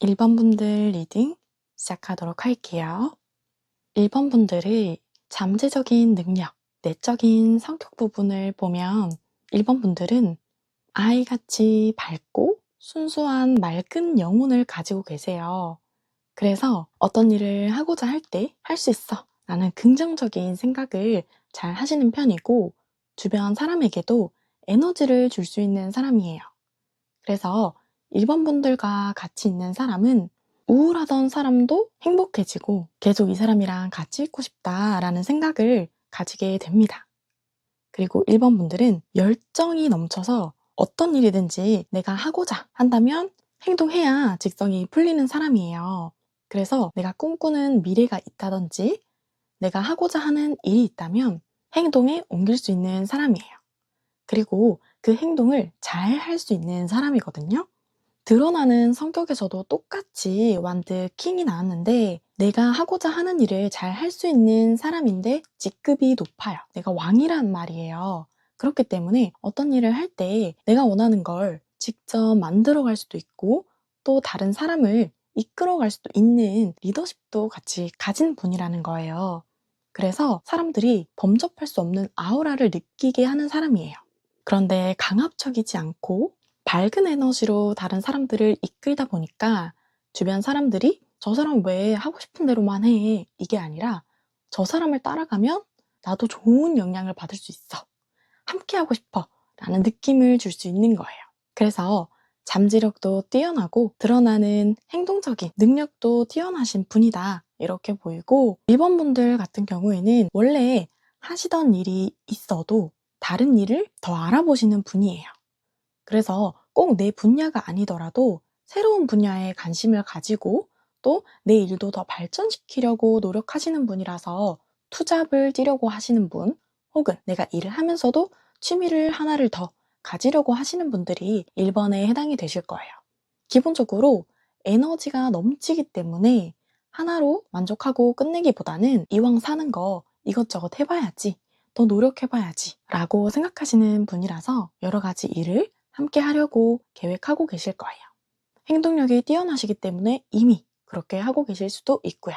1번 분들 리딩 시작하도록 할게요. 1번 분들의 잠재적인 능력, 내적인 성격 부분을 보면 1번 분들은 아이같이 밝고 순수한 맑은 영혼을 가지고 계세요. 그래서 어떤 일을 하고자 할 때 할 수 있어 라는 긍정적인 생각을 잘 하시는 편이고 주변 사람에게도 에너지를 줄 수 있는 사람이에요. 그래서 1번 분들과 같이 있는 사람은 우울하던 사람도 행복해지고 계속 이 사람이랑 같이 있고 싶다라는 생각을 가지게 됩니다. 그리고 1번 분들은 열정이 넘쳐서 어떤 일이든지 내가 하고자 한다면 행동해야 직성이 풀리는 사람이에요. 그래서 내가 꿈꾸는 미래가 있다든지 내가 하고자 하는 일이 있다면 행동에 옮길 수 있는 사람이에요. 그리고 그 행동을 잘 할 수 있는 사람이거든요. 드러나는 성격에서도 똑같이 완드 킹이 나왔는데 내가 하고자 하는 일을 잘 할 수 있는 사람인데 직급이 높아요. 내가 왕이란 말이에요. 그렇기 때문에 어떤 일을 할 때 내가 원하는 걸 직접 만들어갈 수도 있고 또 다른 사람을 이끌어갈 수도 있는 리더십도 같이 가진 분이라는 거예요. 그래서 사람들이 범접할 수 없는 아우라를 느끼게 하는 사람이에요. 그런데 강압적이지 않고 밝은 에너지로 다른 사람들을 이끌다 보니까 주변 사람들이 저 사람 왜 하고 싶은 대로만 해 이게 아니라 저 사람을 따라가면 나도 좋은 영향을 받을 수 있어 함께 하고 싶어 라는 느낌을 줄 수 있는 거예요. 그래서 잠재력도 뛰어나고 드러나는 행동적인 능력도 뛰어나신 분이다 이렇게 보이고 1번 분들 같은 경우에는 원래 하시던 일이 있어도 다른 일을 더 알아보시는 분이에요. 그래서 꼭 내 분야가 아니더라도 새로운 분야에 관심을 가지고 또 내 일도 더 발전시키려고 노력하시는 분이라서 투잡을 뛰려고 하시는 분 혹은 내가 일을 하면서도 취미를 하나를 더 가지려고 하시는 분들이 1번에 해당이 되실 거예요. 기본적으로 에너지가 넘치기 때문에 하나로 만족하고 끝내기보다는 이왕 사는 거 이것저것 해봐야지 더 노력해봐야지 라고 생각하시는 분이라서 여러 가지 일을 함께 하려고 계획하고 계실 거예요. 행동력이 뛰어나시기 때문에 이미 그렇게 하고 계실 수도 있고요.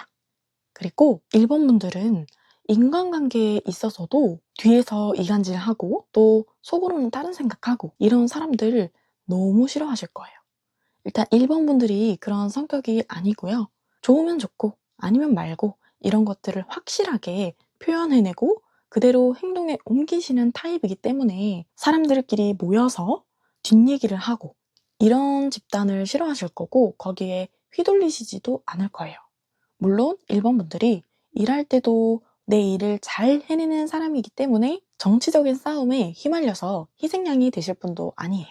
그리고 1번 분들은 인간관계에 있어서도 뒤에서 이간질하고 또 속으로는 다른 생각하고 이런 사람들을 너무 싫어하실 거예요. 일단 1번 분들이 그런 성격이 아니고요. 좋으면 좋고 아니면 말고 이런 것들을 확실하게 표현해내고 그대로 행동에 옮기시는 타입이기 때문에 사람들끼리 모여서 뒷얘기를 하고 이런 집단을 싫어하실 거고 거기에 휘둘리시지도 않을 거예요. 물론 1번 분들이 일할 때도 내 일을 잘 해내는 사람이기 때문에 정치적인 싸움에 휘말려서 희생양이 되실 분도 아니에요.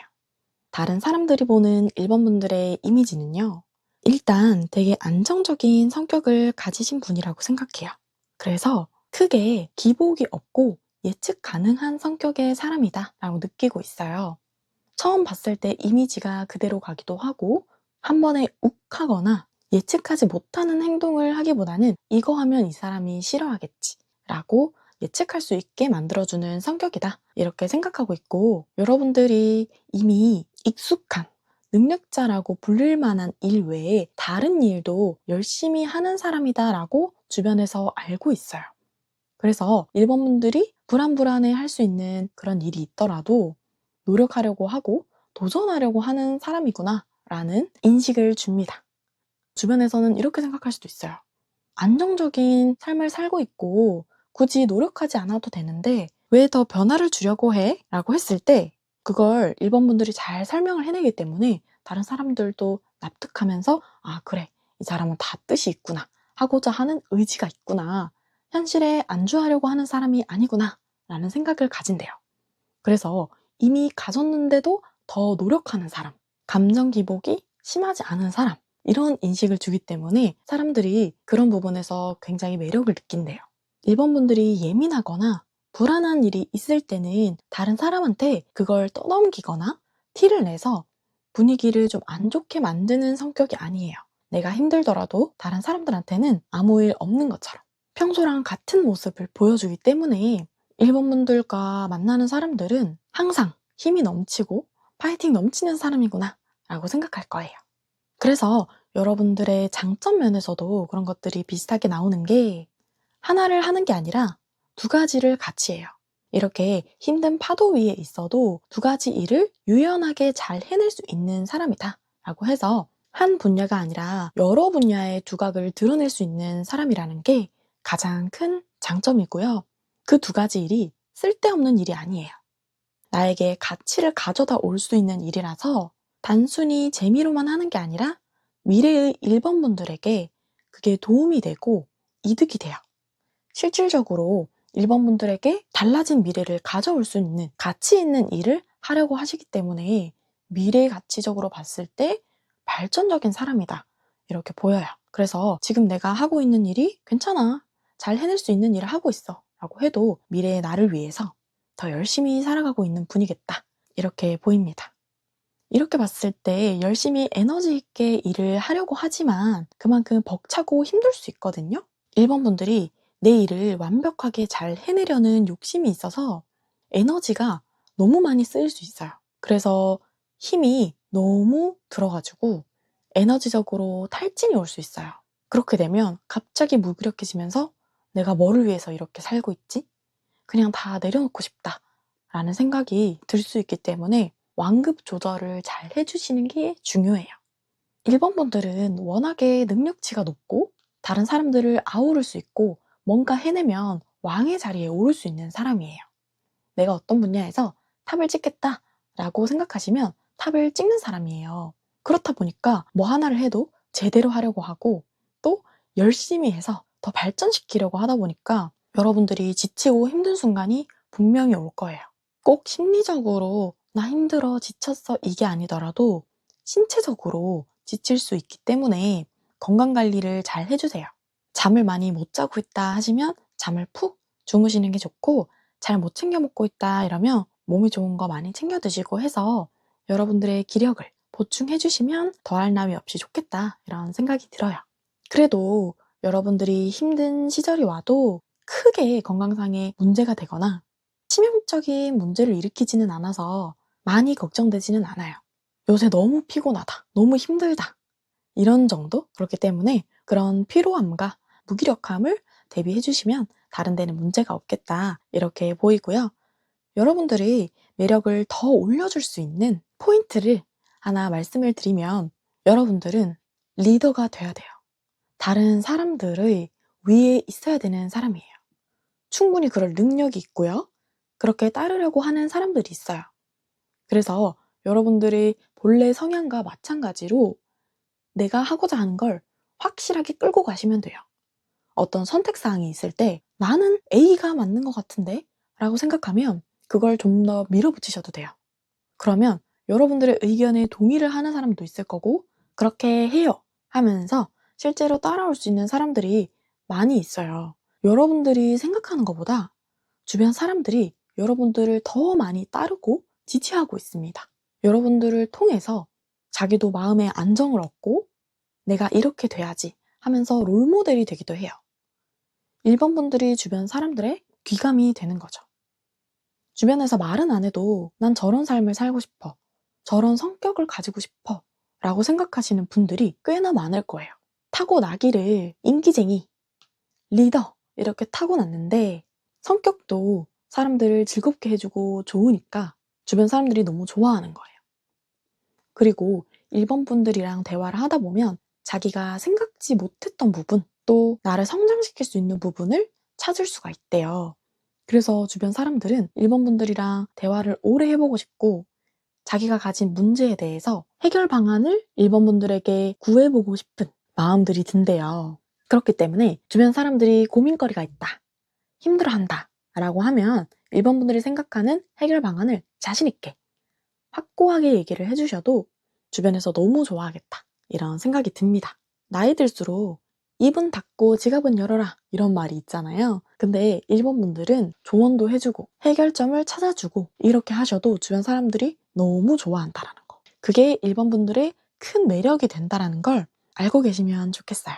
다른 사람들이 보는 1번 분들의 이미지는요. 일단 되게 안정적인 성격을 가지신 분이라고 생각해요. 그래서 크게 기복이 없고 예측 가능한 성격의 사람이다 라고 느끼고 있어요. 처음 봤을 때 이미지가 그대로 가기도 하고 한 번에 욱하거나 예측하지 못하는 행동을 하기보다는 이거 하면 이 사람이 싫어하겠지 라고 예측할 수 있게 만들어주는 성격이다 이렇게 생각하고 있고 여러분들이 이미 익숙한 능력자라고 불릴 만한 일 외에 다른 일도 열심히 하는 사람이다 라고 주변에서 알고 있어요. 그래서 1번 분들이 불안불안해 할 수 있는 그런 일이 있더라도 노력하려고 하고 도전하려고 하는 사람이구나 라는 인식을 줍니다. 주변에서는 이렇게 생각할 수도 있어요. 안정적인 삶을 살고 있고 굳이 노력하지 않아도 되는데 왜 더 변화를 주려고 해? 라고 했을 때 그걸 1번 분들이 잘 설명을 해내기 때문에 다른 사람들도 납득하면서 아 그래 이 사람은 다 뜻이 있구나 하고자 하는 의지가 있구나 현실에 안주하려고 하는 사람이 아니구나 라는 생각을 가진대요. 그래서 이미 가졌는데도 더 노력하는 사람, 감정 기복이 심하지 않은 사람 이런 인식을 주기 때문에 사람들이 그런 부분에서 굉장히 매력을 느낀대요. 1번 분들이 예민하거나 불안한 일이 있을 때는 다른 사람한테 그걸 떠넘기거나 티를 내서 분위기를 좀 안 좋게 만드는 성격이 아니에요. 내가 힘들더라도 다른 사람들한테는 아무 일 없는 것처럼 평소랑 같은 모습을 보여주기 때문에 1번 분들과 만나는 사람들은 항상 힘이 넘치고 파이팅 넘치는 사람이구나 라고 생각할 거예요. 그래서 여러분들의 장점 면에서도 그런 것들이 비슷하게 나오는 게 하나를 하는 게 아니라 두 가지를 같이 해요. 이렇게 힘든 파도 위에 있어도 두 가지 일을 유연하게 잘 해낼 수 있는 사람이다 라고 해서 한 분야가 아니라 여러 분야의 두각을 드러낼 수 있는 사람이라는 게 가장 큰 장점이고요. 그 두 가지 일이 쓸데없는 일이 아니에요. 나에게 가치를 가져다 올 수 있는 일이라서 단순히 재미로만 하는 게 아니라 미래의 1번 분들에게 그게 도움이 되고 이득이 돼요. 실질적으로 1번 분들에게 달라진 미래를 가져올 수 있는 가치 있는 일을 하려고 하시기 때문에 미래 가치적으로 봤을 때 발전적인 사람이다 이렇게 보여요. 그래서 지금 내가 하고 있는 일이 괜찮아, 잘 해낼 수 있는 일을 하고 있어 라고 해도 미래의 나를 위해서 더 열심히 살아가고 있는 분이겠다 이렇게 보입니다. 이렇게 봤을 때 열심히 에너지 있게 일을 하려고 하지만 그만큼 벅차고 힘들 수 있거든요. 1번 분들이 내 일을 완벽하게 잘 해내려는 욕심이 있어서 에너지가 너무 많이 쓰일 수 있어요. 그래서 힘이 너무 들어가지고 에너지적으로 탈진이 올 수 있어요. 그렇게 되면 갑자기 무기력해지면서 내가 뭐를 위해서 이렇게 살고 있지? 그냥 다 내려놓고 싶다 라는 생각이 들 수 있기 때문에 완급 조절을 잘 해주시는 게 중요해요. 1번 분들은 워낙에 능력치가 높고 다른 사람들을 아우를 수 있고 뭔가 해내면 왕의 자리에 오를 수 있는 사람이에요. 내가 어떤 분야에서 탑을 찍겠다 라고 생각하시면 탑을 찍는 사람이에요. 그렇다 보니까 뭐 하나를 해도 제대로 하려고 하고 또 열심히 해서 더 발전시키려고 하다 보니까 여러분들이 지치고 힘든 순간이 분명히 올 거예요. 꼭 심리적으로 나 힘들어 지쳤어 이게 아니더라도 신체적으로 지칠 수 있기 때문에 건강관리를 잘 해주세요. 잠을 많이 못 자고 있다 하시면 잠을 푹 주무시는 게 좋고 잘 못 챙겨 먹고 있다 이러면 몸이 좋은 거 많이 챙겨 드시고 해서 여러분들의 기력을 보충해 주시면 더할 나위 없이 좋겠다 이런 생각이 들어요. 그래도 여러분들이 힘든 시절이 와도 크게 건강상의 문제가 되거나 치명적인 문제를 일으키지는 않아서 많이 걱정되지는 않아요. 요새 너무 피곤하다, 너무 힘들다 이런 정도? 그렇기 때문에 그런 피로함과 무기력함을 대비해 주시면 다른 데는 문제가 없겠다 이렇게 보이고요. 여러분들이 매력을 더 올려줄 수 있는 포인트를 하나 말씀을 드리면 여러분들은 리더가 돼야 돼요. 다른 사람들의 위에 있어야 되는 사람이에요. 충분히 그럴 능력이 있고요. 그렇게 따르려고 하는 사람들이 있어요. 그래서 여러분들의 본래 성향과 마찬가지로 내가 하고자 하는 걸 확실하게 끌고 가시면 돼요. 어떤 선택사항이 있을 때 나는 A가 맞는 것 같은데? 라고 생각하면 그걸 좀 더 밀어붙이셔도 돼요. 그러면 여러분들의 의견에 동의를 하는 사람도 있을 거고 그렇게 해요 하면서 실제로 따라올 수 있는 사람들이 많이 있어요. 여러분들이 생각하는 것보다 주변 사람들이 여러분들을 더 많이 따르고 지지하고 있습니다. 여러분들을 통해서 자기도 마음의 안정을 얻고 내가 이렇게 돼야지 하면서 롤모델이 되기도 해요. 1번 분들이 주변 사람들의 귀감이 되는 거죠. 주변에서 말은 안 해도 난 저런 삶을 살고 싶어, 저런 성격을 가지고 싶어 라고 생각하시는 분들이 꽤나 많을 거예요. 타고나기를 인기쟁이, 리더 이렇게 타고났는데 성격도 사람들을 즐겁게 해주고 좋으니까 주변 사람들이 너무 좋아하는 거예요. 그리고 1번 분들이랑 대화를 하다 보면 자기가 생각지 못했던 부분, 또 나를 성장시킬 수 있는 부분을 찾을 수가 있대요. 그래서 주변 사람들은 1번 분들이랑 대화를 오래 해보고 싶고 자기가 가진 문제에 대해서 해결 방안을 1번 분들에게 구해보고 싶은 마음들이 든대요. 그렇기 때문에 주변 사람들이 고민거리가 있다, 힘들어한다 라고 하면 1번 분들이 생각하는 해결 방안을 자신있게 확고하게 얘기를 해주셔도 주변에서 너무 좋아하겠다 이런 생각이 듭니다. 나이 들수록 입은 닫고 지갑은 열어라 이런 말이 있잖아요. 근데 1번 분들은 조언도 해주고 해결점을 찾아주고 이렇게 하셔도 주변 사람들이 너무 좋아한다라는 거, 그게 1번 분들의 큰 매력이 된다라는 걸 알고 계시면 좋겠어요.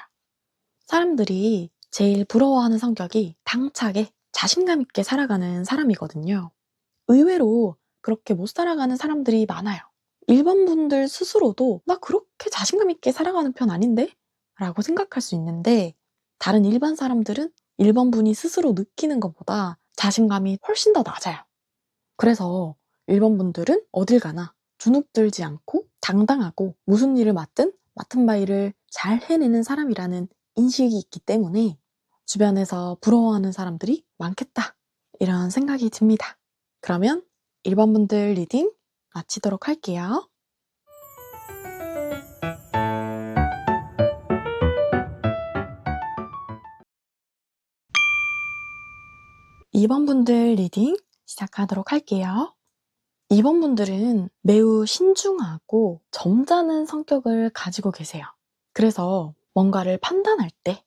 사람들이 제일 부러워하는 성격이 당차게 자신감 있게 살아가는 사람이거든요. 의외로 그렇게 못 살아가는 사람들이 많아요. 1번 분들 스스로도 나 그렇게 자신감 있게 살아가는 편 아닌데? 라고 생각할 수 있는데 다른 일반 사람들은 1번 분이 스스로 느끼는 것보다 자신감이 훨씬 더 낮아요. 그래서 1번 분들은 어딜 가나 주눅들지 않고 당당하고 무슨 일을 맡든 맡은 바 일을 잘 해내는 사람이라는 인식이 있기 때문에 주변에서 부러워하는 사람들이 많겠다. 이런 생각이 듭니다. 그러면 1번 분들 리딩 마치도록 할게요. 2번 분들 리딩 시작하도록 할게요. 2번 분들은 매우 신중하고 점잖은 성격을 가지고 계세요. 그래서 뭔가를 판단할 때,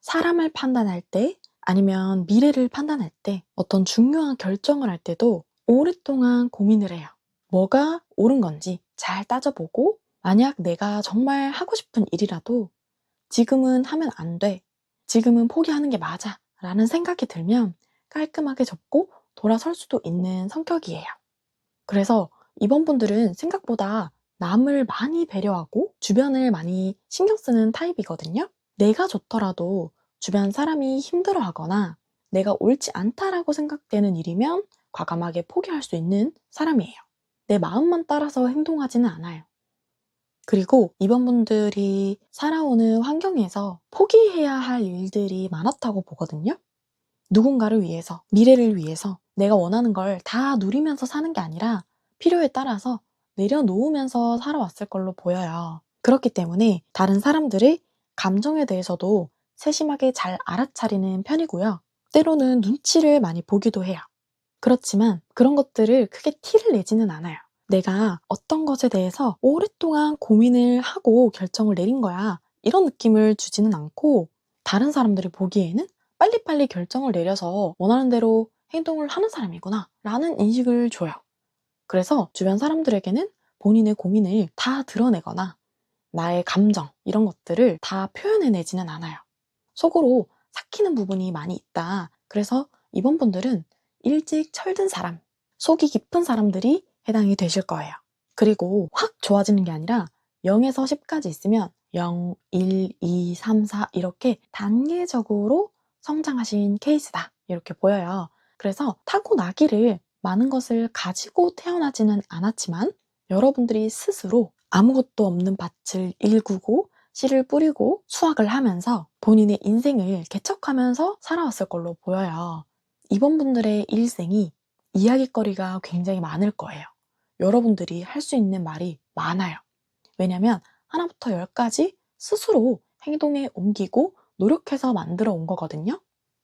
사람을 판단할 때, 아니면 미래를 판단할 때, 어떤 중요한 결정을 할 때도 오랫동안 고민을 해요. 뭐가 옳은 건지 잘 따져보고, 만약 내가 정말 하고 싶은 일이라도 지금은 하면 안 돼. 지금은 포기하는 게 맞아. 라는 생각이 들면 깔끔하게 접고 돌아설 수도 있는 성격이에요. 그래서 이번 분들은 생각보다 남을 많이 배려하고 주변을 많이 신경 쓰는 타입이거든요. 내가 좋더라도 주변 사람이 힘들어하거나 내가 옳지 않다라고 생각되는 일이면 과감하게 포기할 수 있는 사람이에요. 내 마음만 따라서 행동하지는 않아요. 그리고 이번 분들이 살아오는 환경에서 포기해야 할 일들이 많았다고 보거든요. 누군가를 위해서, 미래를 위해서 내가 원하는 걸 다 누리면서 사는 게 아니라 필요에 따라서 내려놓으면서 살아왔을 걸로 보여요. 그렇기 때문에 다른 사람들의 감정에 대해서도 세심하게 잘 알아차리는 편이고요. 때로는 눈치를 많이 보기도 해요. 그렇지만 그런 것들을 크게 티를 내지는 않아요. 내가 어떤 것에 대해서 오랫동안 고민을 하고 결정을 내린 거야. 이런 느낌을 주지는 않고 다른 사람들이 보기에는 빨리빨리 결정을 내려서 원하는 대로 행동을 하는 사람이구나 라는 인식을 줘요. 그래서 주변 사람들에게는 본인의 고민을 다 드러내거나 나의 감정 이런 것들을 다 표현해내지는 않아요. 속으로 삭히는 부분이 많이 있다. 그래서 이번 분들은 일찍 철든 사람, 속이 깊은 사람들이 해당이 되실 거예요. 그리고 확 좋아지는 게 아니라 0에서 10까지 있으면 0, 1, 2, 3, 4 이렇게 단계적으로 성장하신 케이스다. 이렇게 보여요. 그래서 타고나기를 많은 것을 가지고 태어나지는 않았지만 여러분들이 스스로 아무것도 없는 밭을 일구고 씨를 뿌리고 수확을 하면서 본인의 인생을 개척하면서 살아왔을 걸로 보여요. 이번 분들의 일생이 이야깃거리가 굉장히 많을 거예요. 여러분들이 할 수 있는 말이 많아요. 왜냐면 하나부터 10까지 스스로 행동에 옮기고 노력해서 만들어 온 거거든요.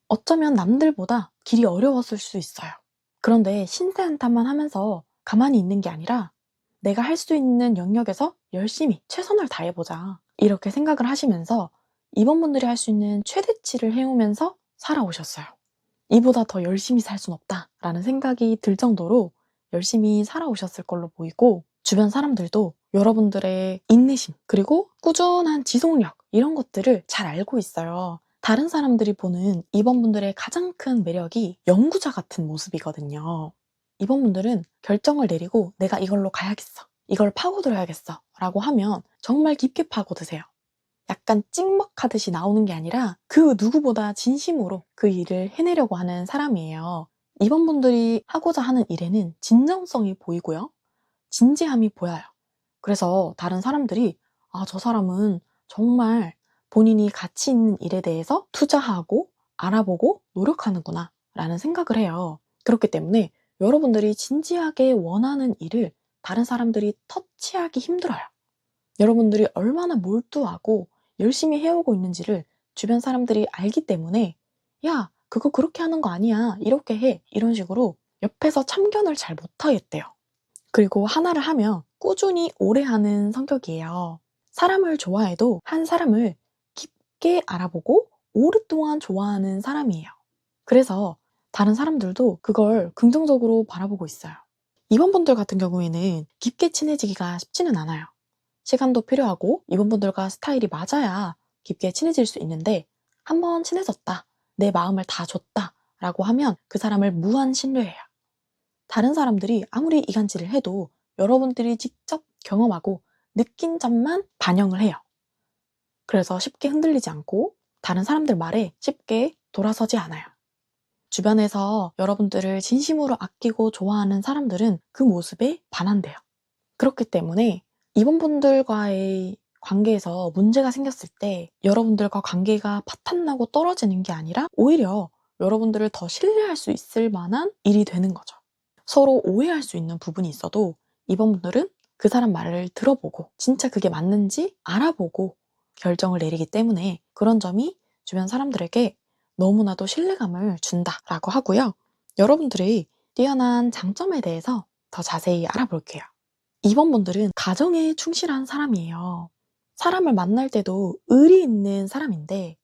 어쩌면 남들보다 길이 어려웠을 수 있어요. 그런데 신세한탄만 하면서 가만히 있는 게 아니라 내가 할 수 있는 영역에서 열심히 최선을 다해보자. 이렇게 생각을 하시면서 이번 분들이 할 수 있는 최대치를 해오면서 살아오셨어요. 이보다 더 열심히 살 순 없다라는 생각이 들 정도로 열심히 살아오셨을 걸로 보이고 주변 사람들도 여러분들의 인내심 그리고 꾸준한 지속력 이런 것들을 잘 알고 있어요. 다른 사람들이 보는 이번 분들의 가장 큰 매력이 연구자 같은 모습이거든요. 이번 분들은 결정을 내리고 내가 이걸로 가야겠어. 이걸 파고들어야겠어. 라고 하면 정말 깊게 파고드세요. 약간 찍먹하듯이 나오는 게 아니라 그 누구보다 진심으로 그 일을 해내려고 하는 사람이에요. 이번 분들이 하고자 하는 일에는 진정성이 보이고요. 진지함이 보여요. 그래서 다른 사람들이 저 사람은 정말 본인이 가치 있는 일에 대해서 투자하고 알아보고 노력하는구나 라는 생각을 해요. 그렇기 때문에 여러분들이 진지하게 원하는 일을 다른 사람들이 터치하기 힘들어요. 여러분들이 얼마나 몰두하고 열심히 해오고 있는지를 주변 사람들이 알기 때문에 야, 그거 그렇게 하는 거 아니야. 이렇게 해. 이런 식으로 옆에서 참견을 잘 못하겠대요. 그리고 하나를 하면 꾸준히 오래 하는 성격이에요. 사람을 좋아해도 한 사람을 깊게 알아보고 오랫동안 좋아하는 사람이에요. 그래서 다른 사람들도 그걸 긍정적으로 바라보고 있어요. 이번 분들 같은 경우에는 깊게 친해지기가 쉽지는 않아요. 시간도 필요하고 이번 분들과 스타일이 맞아야 깊게 친해질 수 있는데 한번 친해졌다, 내 마음을 다 줬다 라고 하면 그 사람을 무한 신뢰해요. 다른 사람들이 아무리 이간질을 해도 여러분들이 직접 경험하고 느낀 점만 반영을 해요. 그래서 쉽게 흔들리지 않고 다른 사람들 말에 쉽게 돌아서지 않아요. 주변에서 여러분들을 진심으로 아끼고 좋아하는 사람들은 그 모습에 반한대요. 그렇기 때문에 이번분들과의 관계에서 문제가 생겼을 때 여러분들과 관계가 파탄나고 떨어지는 게 아니라 오히려 여러분들을 더 신뢰할 수 있을 만한 일이 되는 거죠. 서로 오해할 수 있는 부분이 있어도 이번분들은 그 사람 말을 들어보고 진짜 그게 맞는지 알아보고 결정을 내리기 때문에 그런 점이 주변 사람들에게 너무나도 신뢰감을 준다라고 하고요. 여러분들의 뛰어난 장점에 대해서 더 자세히 알아볼게요. 2번 분들은 가정에 충실한 사람이에요. 사람을 만날 때도 의리 있는 사람인데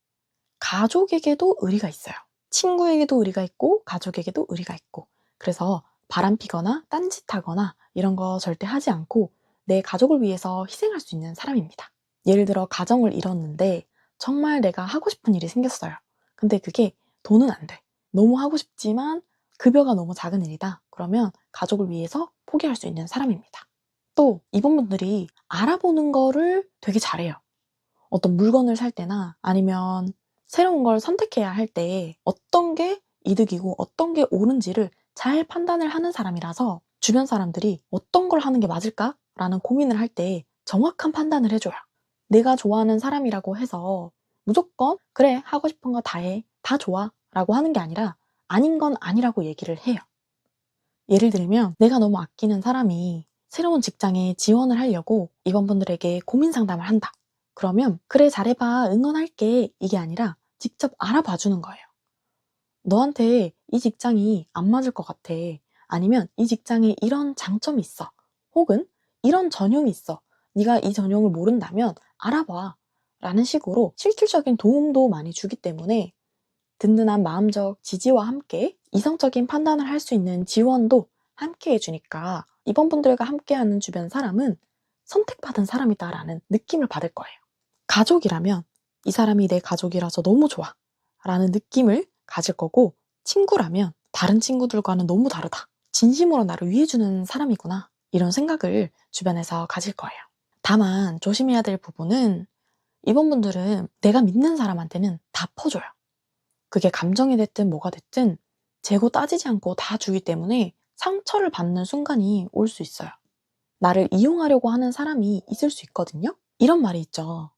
가족에게도 의리가 있어요. 친구에게도 의리가 있고 가족에게도 의리가 있고 그래서 바람피거나 딴짓하거나 이런 거 절대 하지 않고 내 가족을 위해서 희생할 수 있는 사람입니다. 예를 들어 가정을 이뤘는데 정말 내가 하고 싶은 일이 생겼어요. 근데 그게 돈은 안 돼. 너무 하고 싶지만 급여가 너무 작은 일이다. 그러면 가족을 위해서 포기할 수 있는 사람입니다. 또 이번 분들이 알아보는 거를 되게 잘해요. 어떤 물건을 살 때나 아니면 새로운 걸 선택해야 할 때 어떤 게 이득이고 어떤 게 옳은지를 잘 판단을 하는 사람이라서 주변 사람들이 어떤 걸 하는 게 맞을까라는 고민을 할 때 정확한 판단을 해줘요. 내가 좋아하는 사람이라고 해서 무조건 그래 하고 싶은 거 다 해, 다 좋아 라고 하는 게 아니라 아닌 건 아니라고 얘기를 해요. 예를 들면 내가 너무 아끼는 사람이 새로운 직장에 지원을 하려고 이번분들에게 고민 상담을 한다. 그러면 그래 잘해봐 응원할게 이게 아니라 직접 알아봐 주는 거예요. 너한테 이 직장이 안 맞을 것 같아. 아니면 이 직장에 이런 장점이 있어. 혹은 이런 전형이 있어. 네가 이 전형을 모른다면 알아봐 라는 식으로 실질적인 도움도 많이 주기 때문에 든든한 마음적 지지와 함께 이성적인 판단을 할 수 있는 지원도 함께 해주니까 이번 분들과 함께하는 주변 사람은 선택받은 사람이다라는 느낌을 받을 거예요. 가족이라면 이 사람이 내 가족이라서 너무 좋아 라는 느낌을 가질 거고 친구라면 다른 친구들과는 너무 다르다. 진심으로 나를 위해주는 사람이구나. 이런 생각을 주변에서 가질 거예요. 다만 조심해야 될 부분은 이번 분들은 내가 믿는 사람한테는 다 퍼줘요. 그게 감정이 됐든 뭐가 됐든 재고 따지지 않고 다 주기 때문에 상처를 받는 순간이 올 수 있어요. 나를 이용하려고 하는 사람이 있을 수 있거든요. 이런 말이 있죠.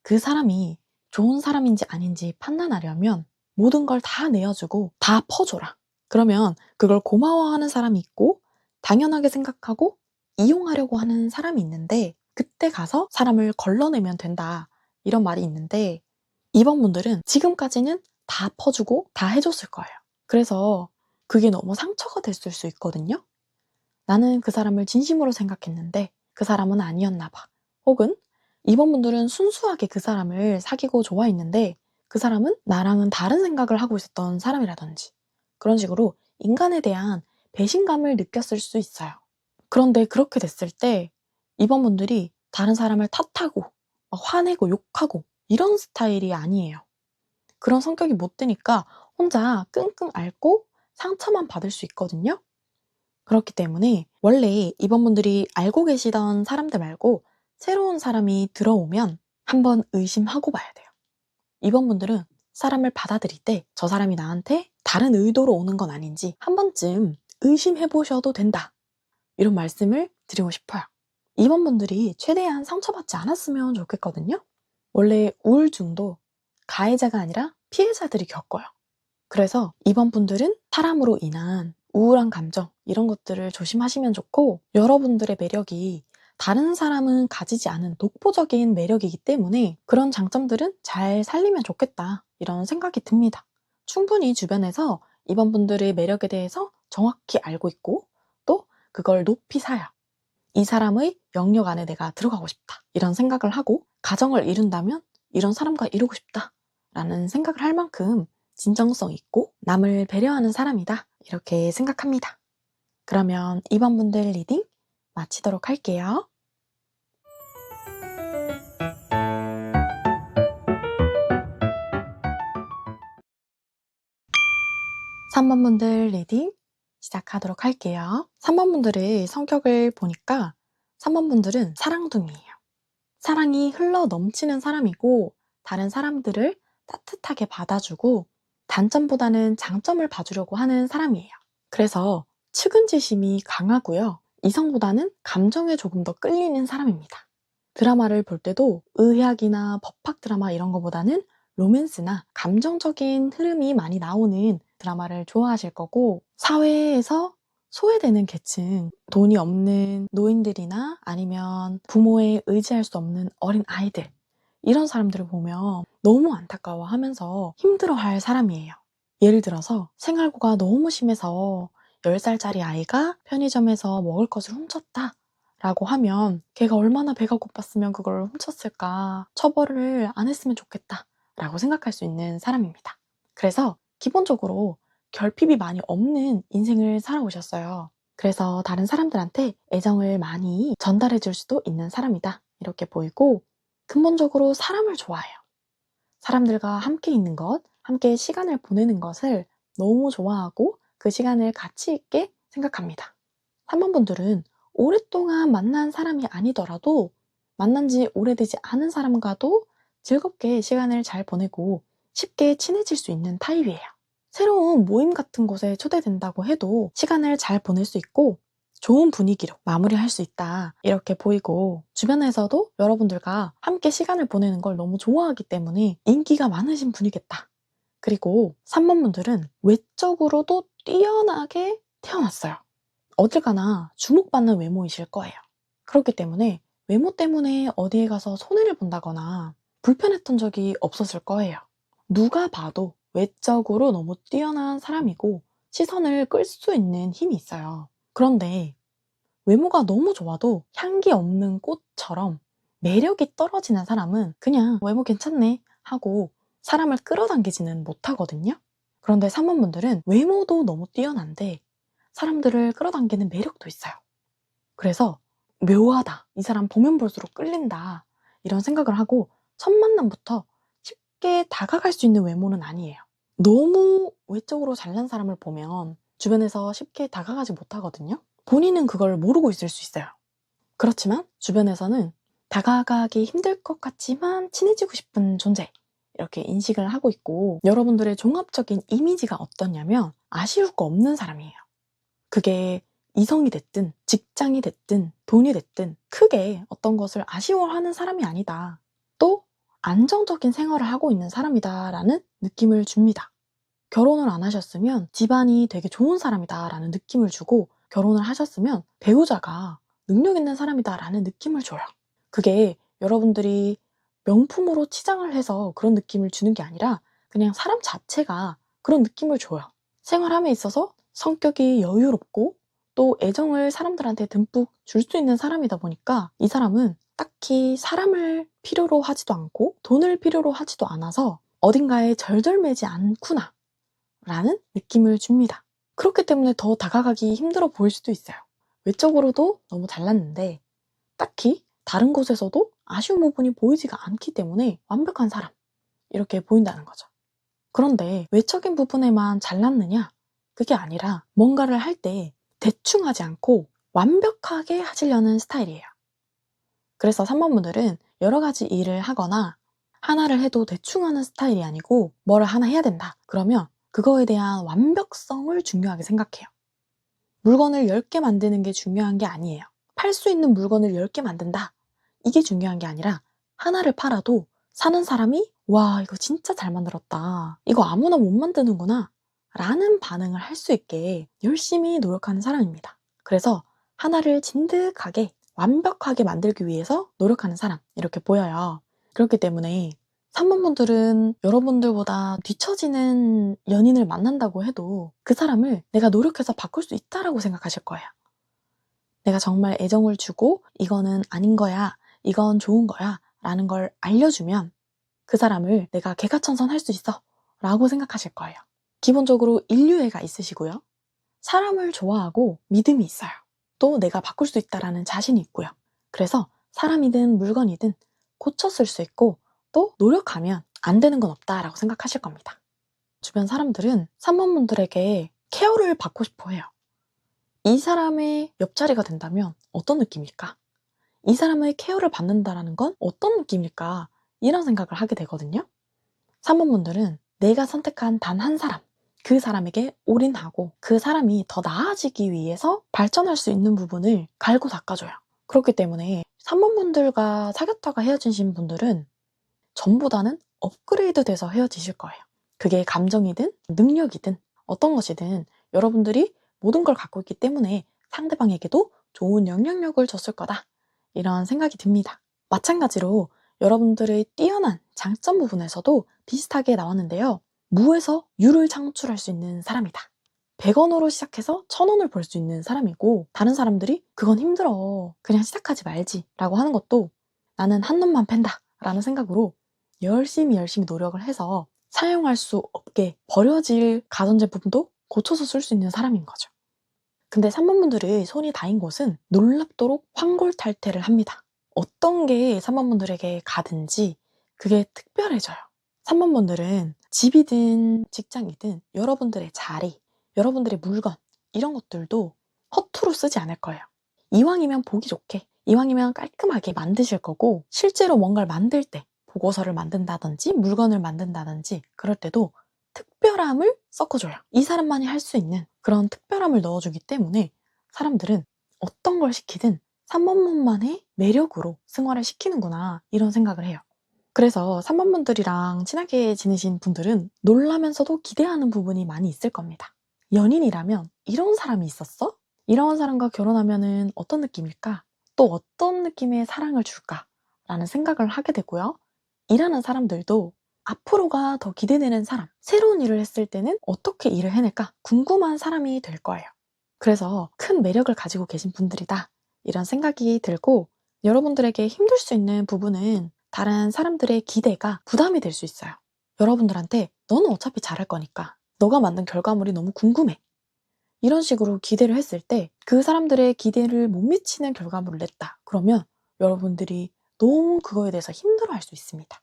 그 사람이 좋은 사람인지 아닌지 판단하려면 모든 걸 다 내어주고 다 퍼줘라. 그러면 그걸 고마워하는 사람이 있고 당연하게 생각하고 이용하려고 하는 사람이 있는데 그때 가서 사람을 걸러내면 된다. 이런 말이 있는데 이번 분들은 지금까지는 다 퍼주고 다 해줬을 거예요. 그래서 그게 너무 상처가 됐을 수 있거든요. 나는 그 사람을 진심으로 생각했는데 그 사람은 아니었나 봐. 혹은 이번 분들은 순수하게 그 사람을 사귀고 좋아했는데 그 사람은 나랑은 다른 생각을 하고 있었던 사람이라든지 그런 식으로 인간에 대한 배신감을 느꼈을 수 있어요. 그런데 그렇게 됐을 때 이번 분들이 다른 사람을 탓하고 막 화내고 욕하고 이런 스타일이 아니에요. 그런 성격이 못 되니까 혼자 끙끙 앓고 상처만 받을 수 있거든요. 그렇기 때문에 원래 이번 분들이 알고 계시던 사람들 말고 새로운 사람이 들어오면 한번 의심하고 봐야 돼요. 이번 분들은 사람을 받아들일 때 저 사람이 나한테 다른 의도로 오는 건 아닌지 한 번쯤 의심해 보셔도 된다. 이런 말씀을 드리고 싶어요. 이번 분들이 최대한 상처받지 않았으면 좋겠거든요. 원래 우울증도 가해자가 아니라 피해자들이 겪어요. 그래서 이번 분들은 사람으로 인한 우울한 감정 이런 것들을 조심하시면 좋고 여러분들의 매력이 다른 사람은 가지지 않은 독보적인 매력이기 때문에 그런 장점들은 잘 살리면 좋겠다 이런 생각이 듭니다. 충분히 주변에서 이번 분들의 매력에 대해서 정확히 알고 있고 또 그걸 높이 사요. 이 사람의 영역 안에 내가 들어가고 싶다 이런 생각을 하고 가정을 이룬다면 이런 사람과 이루고 싶다 라는 생각을 할 만큼 진정성 있고 남을 배려하는 사람이다 이렇게 생각합니다. 그러면 이번 분들 리딩 마치도록 할게요. 3번 분들 리딩 시작하도록 할게요. 3번 분들의 성격을 보니까 3번 분들은 사랑둥이에요. 사랑이 흘러 넘치는 사람이고 다른 사람들을 따뜻하게 받아주고 단점보다는 장점을 봐주려고 하는 사람이에요. 그래서 측은지심이 강하고요. 이성보다는 감정에 조금 더 끌리는 사람입니다. 드라마를 볼 때도 의학이나 법학 드라마 이런 거보다는 로맨스나 감정적인 흐름이 많이 나오는 드라마를 좋아하실 거고, 사회에서 소외되는 계층, 돈이 없는 노인들이나 아니면 부모에 의지할 수 없는 어린 아이들, 이런 사람들을 보면 너무 안타까워하면서 힘들어할 사람이에요. 예를 들어서 생활고가 너무 심해서 10살짜리 아이가 편의점에서 먹을 것을 훔쳤다 라고 하면 걔가 얼마나 배가 고팠으면 그걸 훔쳤을까, 처벌을 안 했으면 좋겠다 라고 생각할 수 있는 사람입니다. 그래서 기본적으로 결핍이 많이 없는 인생을 살아오셨어요. 그래서 다른 사람들한테 애정을 많이 전달해 줄 수도 있는 사람이다 이렇게 보이고, 근본적으로 사람을 좋아해요. 사람들과 함께 있는 것, 함께 시간을 보내는 것을 너무 좋아하고 그 시간을 가치 있게 생각합니다. 3번 분들은 오랫동안 만난 사람이 아니더라도 만난 지 오래되지 않은 사람과도 즐겁게 시간을 잘 보내고 쉽게 친해질 수 있는 타입이에요. 새로운 모임 같은 곳에 초대된다고 해도 시간을 잘 보낼 수 있고 좋은 분위기로 마무리할 수 있다 이렇게 보이고, 주변에서도 여러분들과 함께 시간을 보내는 걸 너무 좋아하기 때문에 인기가 많으신 분이겠다. 그리고 3번 분들은 외적으로도 뛰어나게 태어났어요. 어딜 가나 주목받는 외모이실 거예요. 그렇기 때문에 외모 때문에 어디에 가서 손해를 본다거나 불편했던 적이 없었을 거예요. 누가 봐도 외적으로 너무 뛰어난 사람이고 시선을 끌 수 있는 힘이 있어요. 그런데 외모가 너무 좋아도 향기 없는 꽃처럼 매력이 떨어지는 사람은 그냥 외모 괜찮네 하고 사람을 끌어당기지는 못하거든요. 그런데 3번 분들은 외모도 너무 뛰어난데 사람들을 끌어당기는 매력도 있어요. 그래서 묘하다, 이 사람 보면 볼수록 끌린다, 이런 생각을 하고 첫 만남부터 쉽게 다가갈 수 있는 외모는 아니에요. 너무 외적으로 잘난 사람을 보면 주변에서 쉽게 다가가지 못하거든요. 본인은 그걸 모르고 있을 수 있어요. 그렇지만 주변에서는 다가가기 힘들 것 같지만 친해지고 싶은 존재, 이렇게 인식을 하고 있고, 여러분들의 종합적인 이미지가 어떠냐면 아쉬울 거 없는 사람이에요. 그게 이성이 됐든 직장이 됐든 돈이 됐든 크게 어떤 것을 아쉬워하는 사람이 아니다, 또 안정적인 생활을 하고 있는 사람이다 라는 느낌을 줍니다. 결혼을 안 하셨으면 집안이 되게 좋은 사람이다 라는 느낌을 주고, 결혼을 하셨으면 배우자가 능력 있는 사람이다 라는 느낌을 줘요. 그게 여러분들이 명품으로 치장을 해서 그런 느낌을 주는 게 아니라 그냥 사람 자체가 그런 느낌을 줘요. 생활함에 있어서 성격이 여유롭고 또 애정을 사람들한테 듬뿍 줄 수 있는 사람이다 보니까 이 사람은 딱히 사람을 필요로 하지도 않고 돈을 필요로 하지도 않아서 어딘가에 절절매지 않구나 라는 느낌을 줍니다. 그렇기 때문에 더 다가가기 힘들어 보일 수도 있어요. 외적으로도 너무 잘났는데 딱히 다른 곳에서도 아쉬운 부분이 보이지가 않기 때문에 완벽한 사람, 이렇게 보인다는 거죠. 그런데 외적인 부분에만 잘났느냐? 그게 아니라 뭔가를 할 때 대충 하지 않고 완벽하게 하시려는 스타일이에요. 그래서 3번 분들은 여러 가지 일을 하거나 하나를 해도 대충 하는 스타일이 아니고, 뭐를 하나 해야 된다 그러면 그거에 대한 완벽성을 중요하게 생각해요. 물건을 10개 만드는 게 중요한 게 아니에요. 팔 수 있는 물건을 10개 만든다, 이게 중요한 게 아니라 하나를 팔아도 사는 사람이 와, 이거 진짜 잘 만들었다, 이거 아무나 못 만드는구나 라는 반응을 할 수 있게 열심히 노력하는 사람입니다. 그래서 하나를 진득하게 완벽하게 만들기 위해서 노력하는 사람, 이렇게 보여요. 그렇기 때문에 3번 분들은 여러분들보다 뒤처지는 연인을 만난다고 해도 그 사람을 내가 노력해서 바꿀 수 있다라고 생각하실 거예요. 내가 정말 애정을 주고 이거는 아닌 거야, 이건 좋은 거야 라는 걸 알려주면 그 사람을 내가 개가천선할 수 있어 라고 생각하실 거예요. 기본적으로 인류애가 있으시고요. 사람을 좋아하고 믿음이 있어요. 또 내가 바꿀 수 있다라는 자신이 있고요. 그래서 사람이든 물건이든 고쳐 쓸 수 있고, 또 노력하면 안 되는 건 없다라고 생각하실 겁니다. 주변 사람들은 3번 분들에게 케어를 받고 싶어 해요. 이 사람의 옆자리가 된다면 어떤 느낌일까? 이 사람의 케어를 받는다라는 건 어떤 느낌일까? 이런 생각을 하게 되거든요. 3번 분들은 내가 선택한 단 한 사람, 그 사람에게 올인하고 그 사람이 더 나아지기 위해서 발전할 수 있는 부분을 갈고 닦아줘요. 그렇기 때문에 3번 분들과 사귀었다가 헤어지신 분들은 전보다는 업그레이드 돼서 헤어지실 거예요. 그게 감정이든 능력이든 어떤 것이든 여러분들이 모든 걸 갖고 있기 때문에 상대방에게도 좋은 영향력을 줬을 거다. 이런 생각이 듭니다. 마찬가지로 여러분들의 뛰어난 장점 부분에서도 비슷하게 나왔는데요. 무에서 유를 창출할 수 있는 사람이다. 100원으로 시작해서 1000원을 벌 수 있는 사람이고, 다른 사람들이 그건 힘들어, 그냥 시작하지 말지 라고 하는 것도 나는 한 놈만 팬다 라는 생각으로 열심히 노력을 해서 사용할 수 없게 버려질 가전제품도 고쳐서 쓸 수 있는 사람인 거죠. 근데 3번 분들의 손이 닿인 곳은 놀랍도록 환골탈태를 합니다. 어떤 게 3번 분들에게 가든지 그게 특별해져요. 3번 분들은 집이든 직장이든 여러분들의 자리, 여러분들의 물건, 이런 것들도 허투루 쓰지 않을 거예요. 이왕이면 보기 좋게, 이왕이면 깔끔하게 만드실 거고, 실제로 뭔가를 만들 때, 보고서를 만든다든지 물건을 만든다든지 그럴 때도 특별함을 섞어줘요. 이 사람만이 할 수 있는 그런 특별함을 넣어주기 때문에 사람들은 어떤 걸 시키든 3번 분만의 매력으로 승화를 시키는구나, 이런 생각을 해요. 그래서 3번 분들이랑 친하게 지내신 분들은 놀라면서도 기대하는 부분이 많이 있을 겁니다. 연인이라면 이런 사람이 있었어? 이런 사람과 결혼하면은 어떤 느낌일까? 또 어떤 느낌의 사랑을 줄까? 라는 생각을 하게 되고요. 일하는 사람들도 앞으로가 더 기대되는 사람, 새로운 일을 했을 때는 어떻게 일을 해낼까 궁금한 사람이 될 거예요. 그래서 큰 매력을 가지고 계신 분들이다, 이런 생각이 들고, 여러분들에게 힘들 수 있는 부분은 다른 사람들의 기대가 부담이 될 수 있어요. 여러분들한테 너는 어차피 잘할 거니까 너가 만든 결과물이 너무 궁금해, 이런 식으로 기대를 했을 때 그 사람들의 기대를 못 미치는 결과물을 냈다. 그러면 여러분들이 너무 그거에 대해서 힘들어할 수 있습니다.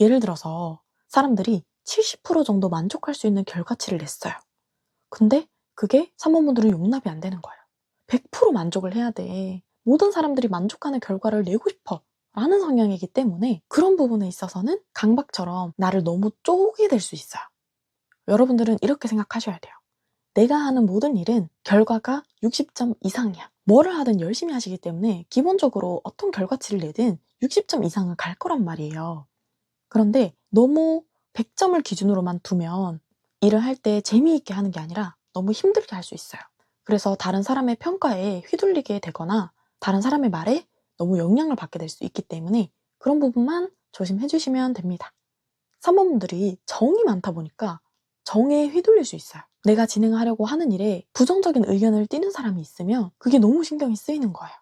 예를 들어서 사람들이 70% 정도 만족할 수 있는 결과치를 냈어요. 근데 그게 사모분들은 용납이 안 되는 거예요. 100% 만족을 해야 돼. 모든 사람들이 만족하는 결과를 내고 싶어 라는 성향이기 때문에 그런 부분에 있어서는 강박처럼 나를 너무 쪼개 될 수 있어요. 여러분들은 이렇게 생각하셔야 돼요. 내가 하는 모든 일은 결과가 60점 이상이야. 뭐를 하든 열심히 하시기 때문에 기본적으로 어떤 결과치를 내든 60점 이상은 갈 거란 말이에요. 그런데 너무 100점을 기준으로만 두면 일을 할 때 재미있게 하는 게 아니라 너무 힘들게 할 수 있어요. 그래서 다른 사람의 평가에 휘둘리게 되거나 다른 사람의 말에 너무 영향을 받게 될 수 있기 때문에 그런 부분만 조심해 주시면 됩니다. 3번분들이 정이 많다 보니까 정에 휘둘릴 수 있어요. 내가 진행하려고 하는 일에 부정적인 의견을 띠는 사람이 있으면 그게 너무 신경이 쓰이는 거예요.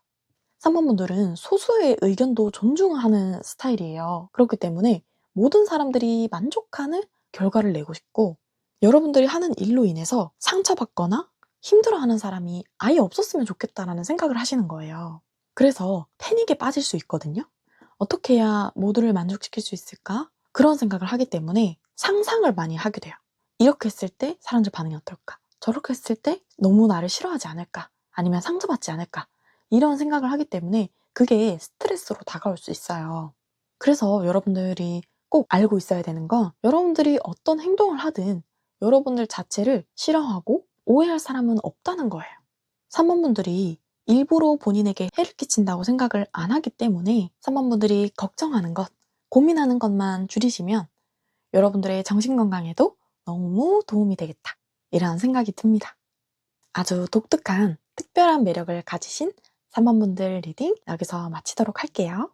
3번분들은 소수의 의견도 존중하는 스타일이에요. 그렇기 때문에 모든 사람들이 만족하는 결과를 내고 싶고, 여러분들이 하는 일로 인해서 상처받거나 힘들어하는 사람이 아예 없었으면 좋겠다라는 생각을 하시는 거예요. 그래서 패닉에 빠질 수 있거든요. 어떻게 해야 모두를 만족시킬 수 있을까? 그런 생각을 하기 때문에 상상을 많이 하게 돼요. 이렇게 했을 때 사람들 반응이 어떨까? 저렇게 했을 때 너무 나를 싫어하지 않을까? 아니면 상처받지 않을까? 이런 생각을 하기 때문에 그게 스트레스로 다가올 수 있어요. 그래서 여러분들이 꼭 알고 있어야 되는 건, 여러분들이 어떤 행동을 하든 여러분들 자체를 싫어하고 오해할 사람은 없다는 거예요. 3번분들이 일부러 본인에게 해를 끼친다고 생각을 안 하기 때문에 3번분들이 걱정하는 것, 고민하는 것만 줄이시면 여러분들의 정신건강에도 너무 도움이 되겠다, 이런 생각이 듭니다. 아주 독특한 특별한 매력을 가지신 3번분들 리딩 여기서 마치도록 할게요.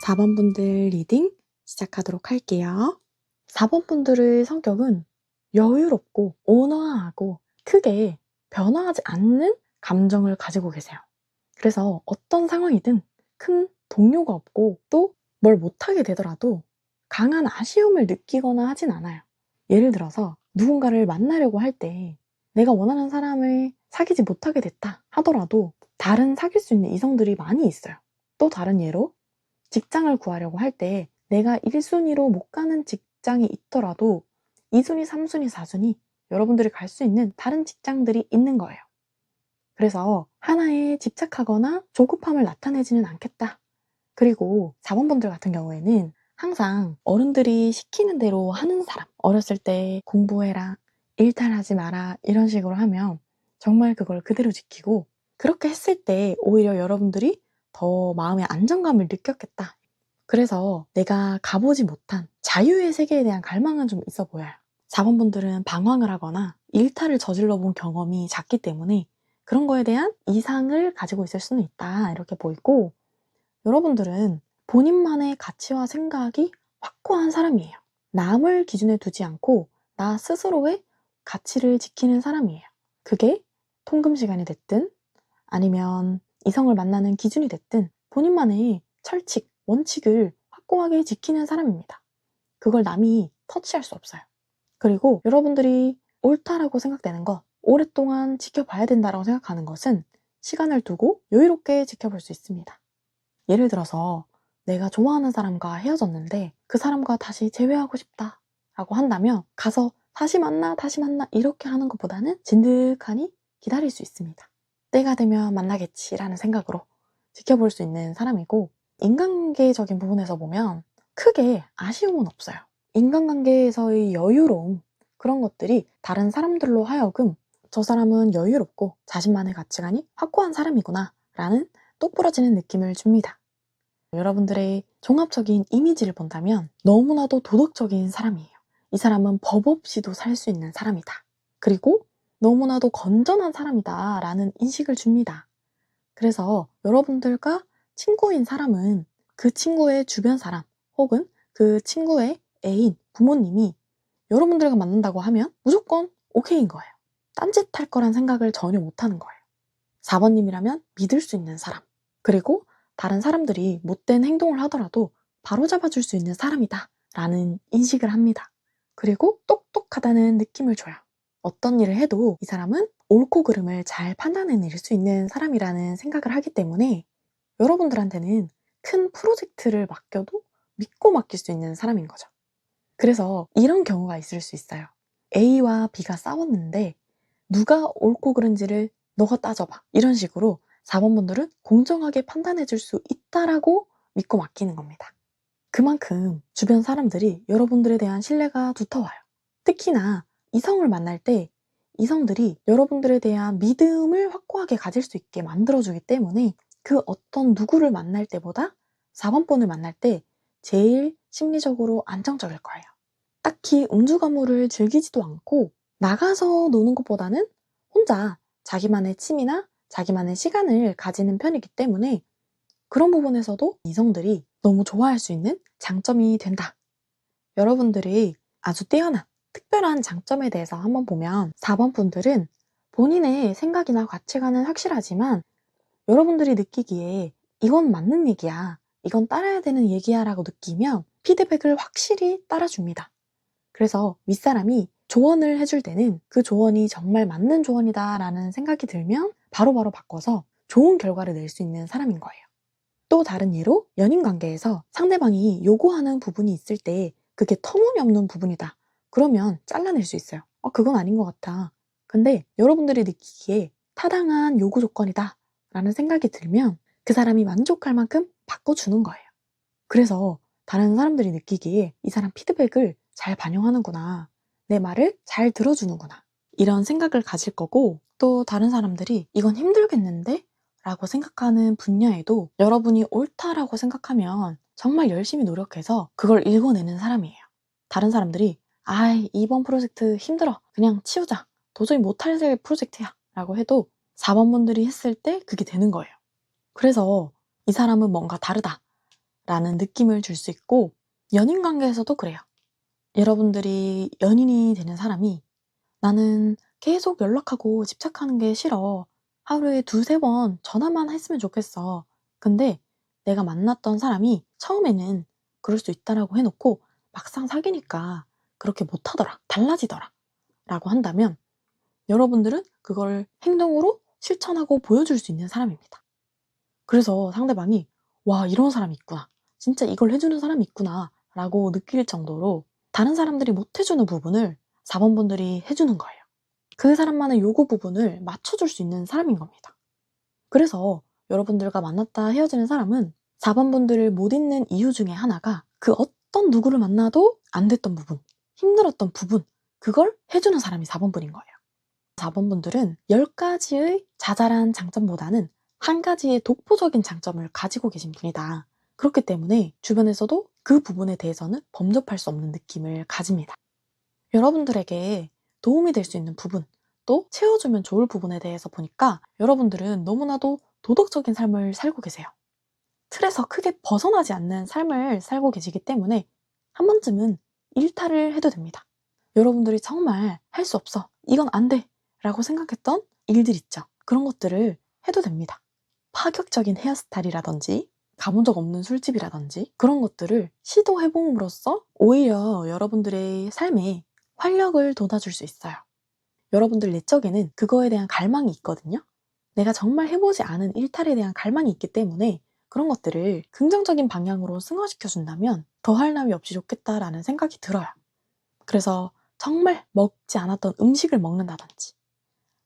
4번분들 리딩 시작하도록 할게요. 4번분들의 성격은 여유롭고 온화하고 크게 변화하지 않는 감정을 가지고 계세요. 그래서 어떤 상황이든 큰 동요가 없고, 또 뭘 못하게 되더라도 강한 아쉬움을 느끼거나 하진 않아요. 예를 들어서 누군가를 만나려고 할 때 내가 원하는 사람을 사귀지 못하게 됐다 하더라도 다른 사귈 수 있는 이성들이 많이 있어요. 또 다른 예로 직장을 구하려고 할 때 내가 1순위로 못 가는 직장이 있더라도 2순위, 3순위, 4순위 여러분들이 갈 수 있는 다른 직장들이 있는 거예요. 그래서 하나에 집착하거나 조급함을 나타내지는 않겠다. 그리고 4번 분들 같은 경우에는 항상 어른들이 시키는 대로 하는 사람, 어렸을 때 공부해라, 일탈하지 마라 이런 식으로 하면 정말 그걸 그대로 지키고, 그렇게 했을 때 오히려 여러분들이 더 마음의 안정감을 느꼈겠다. 그래서 내가 가보지 못한 자유의 세계에 대한 갈망은 좀 있어 보여요. 4번 분들은 방황을 하거나 일탈을 저질러 본 경험이 작기 때문에 그런 거에 대한 이상을 가지고 있을 수는 있다, 이렇게 보이고, 여러분들은 본인만의 가치와 생각이 확고한 사람이에요. 남을 기준에 두지 않고 나 스스로의 가치를 지키는 사람이에요. 그게 통금 시간이 됐든 아니면 이성을 만나는 기준이 됐든 본인만의 철칙, 원칙을 확고하게 지키는 사람입니다. 그걸 남이 터치할 수 없어요. 그리고 여러분들이 옳다라고 생각되는 것, 오랫동안 지켜봐야 된다고 생각하는 것은 시간을 두고 여유롭게 지켜볼 수 있습니다. 예를 들어서 내가 좋아하는 사람과 헤어졌는데 그 사람과 다시 재회하고 싶다 라고 한다면 가서 다시 만나 이렇게 하는 것보다는 진득하니 기다릴 수 있습니다. 때가 되면 만나겠지 라는 생각으로 지켜볼 수 있는 사람이고, 인간관계적인 부분에서 보면 크게 아쉬움은 없어요. 인간관계에서의 여유로움, 그런 것들이 다른 사람들로 하여금 저 사람은 여유롭고 자신만의 가치관이 확고한 사람이구나 라는 똑부러지는 느낌을 줍니다. 여러분들의 종합적인 이미지를 본다면 너무나도 도덕적인 사람이에요. 이 사람은 법 없이도 살 수 있는 사람이다. 그리고 너무나도 건전한 사람이다 라는 인식을 줍니다. 그래서 여러분들과 친구인 사람은 그 친구의 주변 사람 혹은 그 친구의 애인, 부모님이 여러분들과 만난다고 하면 무조건 오케이인 거예요. 딴짓할 거란 생각을 전혀 못하는 거예요. 4번님이라면 믿을 수 있는 사람, 그리고 다른 사람들이 못된 행동을 하더라도 바로잡아줄 수 있는 사람이다 라는 인식을 합니다. 그리고 똑똑하다는 느낌을 줘요. 어떤 일을 해도 이 사람은 옳고 그름을 잘 판단해낼 수 있는 사람이라는 생각을 하기 때문에 여러분들한테는 큰 프로젝트를 맡겨도 믿고 맡길 수 있는 사람인 거죠. 그래서 이런 경우가 있을 수 있어요. A와 B가 싸웠는데 누가 옳고 그른지를 너가 따져봐, 이런 식으로 4번 분들은 공정하게 판단해 줄 수 있다라고 믿고 맡기는 겁니다. 그만큼 주변 사람들이 여러분들에 대한 신뢰가 두터워요. 특히나 이성을 만날 때 이성들이 여러분들에 대한 믿음을 확고하게 가질 수 있게 만들어주기 때문에 그 어떤 누구를 만날 때보다 4번 분을 만날 때 제일 심리적으로 안정적일 거예요. 딱히 음주가무를 즐기지도 않고 나가서 노는 것보다는 혼자 자기만의 취미나 자기만의 시간을 가지는 편이기 때문에 그런 부분에서도 이성들이 너무 좋아할 수 있는 장점이 된다. 여러분들이 아주 뛰어난 특별한 장점에 대해서 한번 보면 4번 분들은 본인의 생각이나 가치관은 확실하지만 여러분들이 느끼기에 이건 맞는 얘기야, 이건 따라야 되는 얘기야 라고 느끼면 피드백을 확실히 따라줍니다. 그래서 윗사람이 조언을 해줄 때는 그 조언이 정말 맞는 조언이다 라는 생각이 들면 바로바로 바꿔서 좋은 결과를 낼 수 있는 사람인 거예요. 또 다른 예로 연인 관계에서 상대방이 요구하는 부분이 있을 때 그게 터무니없는 부분이다 그러면 잘라낼 수 있어요. 그건 아닌 것 같아. 근데 여러분들이 느끼기에 타당한 요구 조건이다 라는 생각이 들면 그 사람이 만족할 만큼 바꿔주는 거예요. 그래서 다른 사람들이 느끼기에 이 사람 피드백을 잘 반영하는구나, 내 말을 잘 들어주는구나, 이런 생각을 가질 거고, 또 다른 사람들이 이건 힘들겠는데? 라고 생각하는 분야에도 여러분이 옳다라고 생각하면 정말 열심히 노력해서 그걸 읽어내는 사람이에요. 다른 사람들이 이번 프로젝트 힘들어, 그냥 치우자, 도저히 못할 프로젝트야 라고 해도 4번 분들이 했을 때 그게 되는 거예요. 그래서 이 사람은 뭔가 다르다 라는 느낌을 줄 수 있고, 연인 관계에서도 그래요. 여러분들이 연인이 되는 사람이 나는 계속 연락하고 집착하는 게 싫어, 하루에 2-3번 전화만 했으면 좋겠어, 근데 내가 만났던 사람이 처음에는 그럴 수 있다라고 해놓고 막상 사귀니까 그렇게 못하더라, 달라지더라 라고 한다면 여러분들은 그걸 행동으로 실천하고 보여줄 수 있는 사람입니다. 그래서 상대방이 와, 이런 사람이 있구나, 진짜 이걸 해주는 사람이 있구나 라고 느낄 정도로 다른 사람들이 못 해주는 부분을 4번 분들이 해주는 거예요. 그 사람만의 요구 부분을 맞춰줄 수 있는 사람인 겁니다. 그래서 여러분들과 만났다 헤어지는 사람은 4번 분들을 못 잊는 이유 중에 하나가 그 어떤 누구를 만나도 안 됐던 부분, 힘들었던 부분, 그걸 해주는 사람이 4번 분인 거예요. 4번 분들은 10가지의 자잘한 장점보다는 한 가지의 독보적인 장점을 가지고 계신 분이다. 그렇기 때문에 주변에서도 그 부분에 대해서는 범접할 수 없는 느낌을 가집니다. 여러분들에게 도움이 될 수 있는 부분, 또 채워주면 좋을 부분에 대해서 보니까 여러분들은 너무나도 도덕적인 삶을 살고 계세요. 틀에서 크게 벗어나지 않는 삶을 살고 계시기 때문에 한 번쯤은 일탈을 해도 됩니다. 여러분들이 정말 할 수 없어, 이건 안 돼 라고 생각했던 일들 있죠. 그런 것들을 해도 됩니다. 파격적인 헤어스타일이라든지 가본 적 없는 술집이라든지 그런 것들을 시도해봄으로써 오히려 여러분들의 삶에 활력을 돋아줄 수 있어요. 여러분들 내적에는 그거에 대한 갈망이 있거든요. 내가 정말 해보지 않은 일탈에 대한 갈망이 있기 때문에 그런 것들을 긍정적인 방향으로 승화시켜준다면 더할 나위 없이 좋겠다라는 생각이 들어요. 그래서 정말 먹지 않았던 음식을 먹는다든지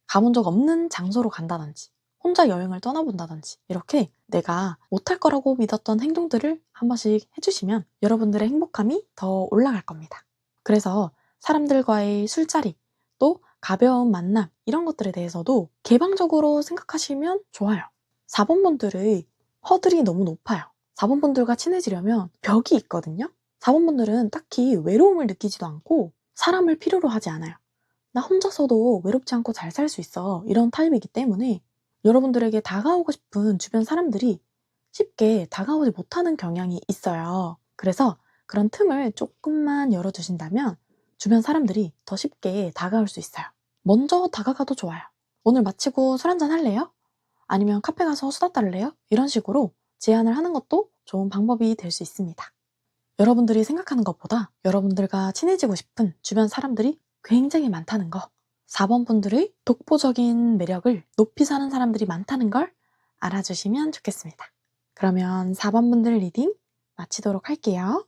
가본 적 없는 장소로 간다든지 혼자 여행을 떠나본다든지 이렇게 내가 못할 거라고 믿었던 행동들을 한 번씩 해주시면 여러분들의 행복감이 더 올라갈 겁니다. 그래서 사람들과의 술자리, 또 가벼운 만남 이런 것들에 대해서도 개방적으로 생각하시면 좋아요. 4번 분들의 허들이 너무 높아요. 4번 분들과 친해지려면 벽이 있거든요. 4번 분들은 딱히 외로움을 느끼지도 않고 사람을 필요로 하지 않아요. 나 혼자서도 외롭지 않고 잘 살 수 있어. 이런 타입이기 때문에 여러분들에게 다가오고 싶은 주변 사람들이 쉽게 다가오지 못하는 경향이 있어요. 그래서 그런 틈을 조금만 열어주신다면 주변 사람들이 더 쉽게 다가올 수 있어요. 먼저 다가가도 좋아요. 오늘 마치고 술 한잔 할래요? 아니면 카페 가서 수다 떨래요? 이런 식으로 제안을 하는 것도 좋은 방법이 될 수 있습니다. 여러분들이 생각하는 것보다 여러분들과 친해지고 싶은 주변 사람들이 굉장히 많다는 거, 4번 분들의 독보적인 매력을 높이 사는 사람들이 많다는 걸 알아주시면 좋겠습니다. 그러면 4번 분들 리딩 마치도록 할게요.